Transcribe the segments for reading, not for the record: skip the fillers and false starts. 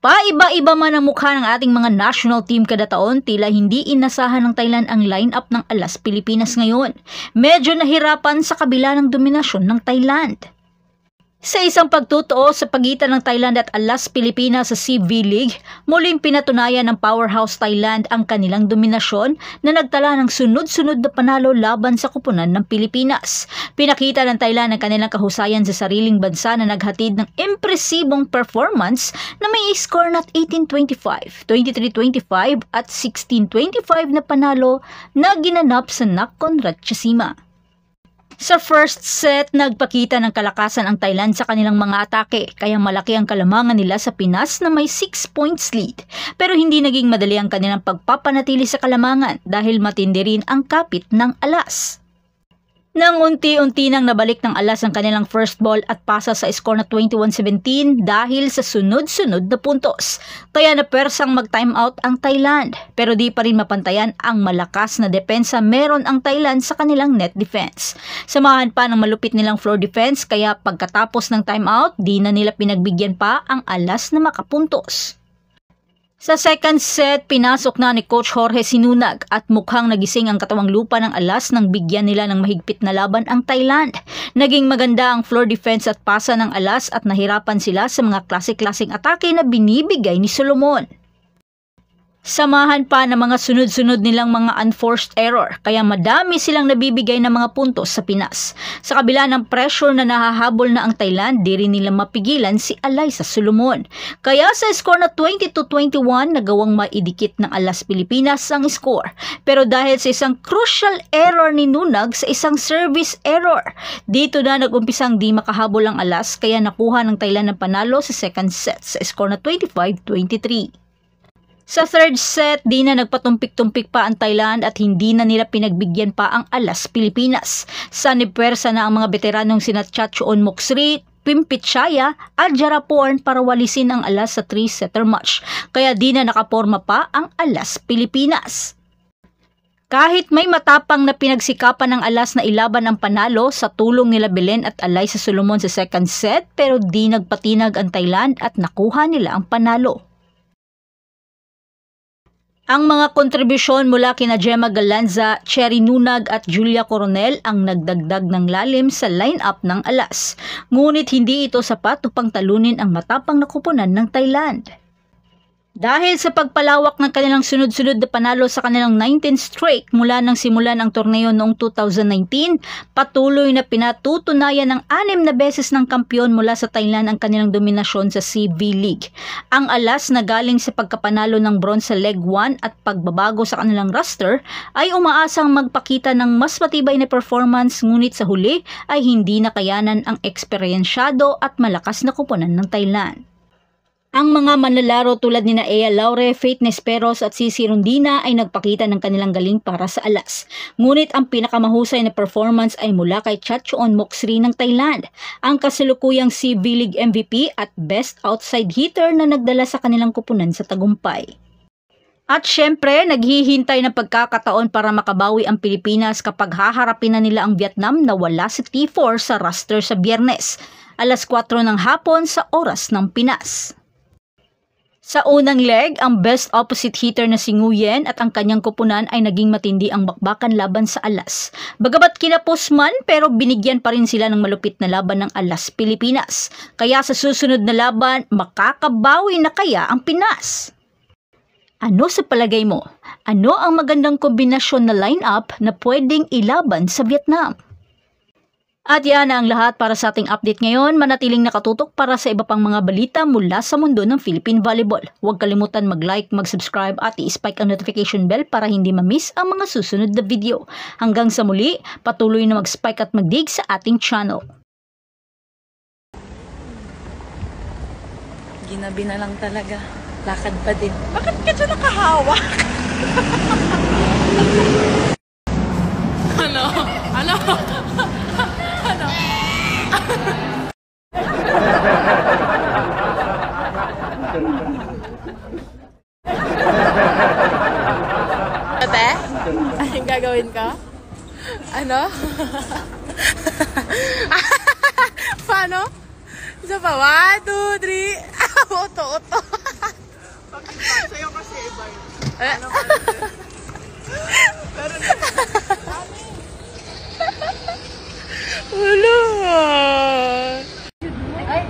Paiba-iba man ang mukha ng ating mga national team kada taon, tila hindi inasahan ng Thailand ang lineup ng Alas Pilipinas ngayon. Medyo nahirapan sa kabila ng dominasyon ng Thailand. Sa isang pagtutuo sa pagitan ng Thailand at Alas Pilipinas sa CV League, muling pinatunayan ng Powerhouse Thailand ang kanilang dominasyon na nagtala ng sunod-sunod na panalo laban sa kupunan ng Pilipinas. Pinakita ng Thailand ang kanilang kahusayan sa sariling bansa na naghatid ng impresibong performance na may score na 18-25, 23-25 at 16-25 na panalo na ginanap sa Nakhon Ratchasima. Sa first set, nagpakita ng kalakasan ang Thailand sa kanilang mga atake, kaya malaki ang kalamangan nila sa Pinas na may 6 points lead. Pero hindi naging madali ang kanilang pagpapanatili sa kalamangan dahil matindi rin ang kapit ng Alas. Nang unti-unti nang nabalik ng Alas ang kanilang first ball at pasa sa score na 21-17 dahil sa sunod-sunod na puntos. Kaya napersang mag-time out ang Thailand. Pero di pa rin mapantayan ang malakas na depensa meron ang Thailand sa kanilang net defense. Samahan pa ng malupit nilang floor defense kaya pagkatapos ng time out, di na nila pinagbigyan pa ang Alas na makapuntos. Sa second set, pinasok na ni Coach Jorge Sinunag at mukhang nagising ang katawang lupa ng Alas nang bigyan nila ng mahigpit na laban ang Thailand. Naging maganda ang floor defense at pasa ng Alas at nahirapan sila sa mga klase-klaseng atake na binibigay ni Solomon. Samahan pa ng mga sunod-sunod nilang mga unforced error kaya madami silang nabibigay ng mga puntos sa Pinas. Sa kabila ng pressure na nahahabol na ang Thailand, di rin nila mapigilan si Alyssa Solomon. Kaya sa score na 20-21, nagawang maidikit ng Alas Pilipinas ang score. Pero dahil sa isang crucial error ni Nunag sa isang service error, dito na nag-umpisang di makahabol ang Alas kaya nakuha ng Thailand ng panalo sa second set sa score na 25-23. Sa third set, di na nagpatumpik-tumpik pa ang Thailand at hindi na nila pinagbigyan pa ang Alas Pilipinas. Sanipwersa na ang mga veteranong sina Chachoon Moksri, Pimpit Shaya at Jaraporn para walisin ang Alas sa 3-setter match. Kaya di na nakaporma pa ang Alas Pilipinas. Kahit may matapang na pinagsikapan ng Alas na ilaban ang panalo sa tulong nila Belen at Alyssa Solomon sa second set, pero di nagpatinag ang Thailand at nakuha nila ang panalo. Ang mga kontribusyon mula kina Gemma Galanza, Cherry Nunag at Julia Coronel ang nagdagdag ng lalim sa lineup ng Alas. Ngunit hindi ito sapat upang talunin ang matapang na kupunan ng Thailand. Dahil sa pagpalawak ng kanilang sunod-sunod na panalo sa kanilang 19th straight mula nang simulan ang torneo noong 2019, patuloy na pinatutunayan ng 6 na beses ng kampiyon mula sa Thailand ang kanilang dominasyon sa CV League. Ang Alas na galing sa pagkapanalo ng bronze sa Leg 1 at pagbabago sa kanilang roster ay umaasang magpakita ng mas matibay na performance, ngunit sa huli ay hindi nakayanan ang eksperyensyado at malakas na kupunan ng Thailand. Ang mga manlalaro tulad ni Ea Laure, Faith Nesperos at Cici Rondina ay nagpakita ng kanilang galing para sa Alas. Ngunit ang pinakamahusay na performance ay mula kay Chachoon Moksri ng Thailand, ang kasalukuyang CV League MVP at best outside hitter na nagdala sa kanilang kupunan sa tagumpay. At syempre, naghihintay ng pagkakataon para makabawi ang Pilipinas kapag haharapin na nila ang Vietnam na wala si T4 sa roster sa Biyernes, alas 4 ng hapon sa oras ng Pinas. Sa unang leg, ang best opposite hitter na si Nguyen at ang kanyang kupunan ay naging matindi ang bakbakan laban sa Alas. Bagamat kinapos man, pero binigyan pa rin sila ng malupit na laban ng Alas Pilipinas. Kaya sa susunod na laban, makakabawi na kaya ang Pinas? Ano sa palagay mo? Ano ang magandang kombinasyon na lineup na pwedeng ilaban sa Vietnam? At yan ang lahat para sa ating update ngayon. Manatiling nakatutok para sa iba pang mga balita mula sa mundo ng Philippine Volleyball. Huwag kalimutan mag-like, mag-subscribe at i-spike ang notification bell para hindi ma-miss ang mga susunod na video. Hanggang sa muli, patuloy na mag-spike at mag-dig sa ating channel. Ginabi na lang talaga. Lakad pa din. Bakit ka dyan nakahawak? Ano? Ano? Ano? Ate? Anong gagawin ko? Ano? Paano? Isa pa? 1, 2, 3. Uto. Wala. Ay,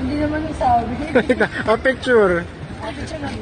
hindi naman sabi. A picture. Picture na.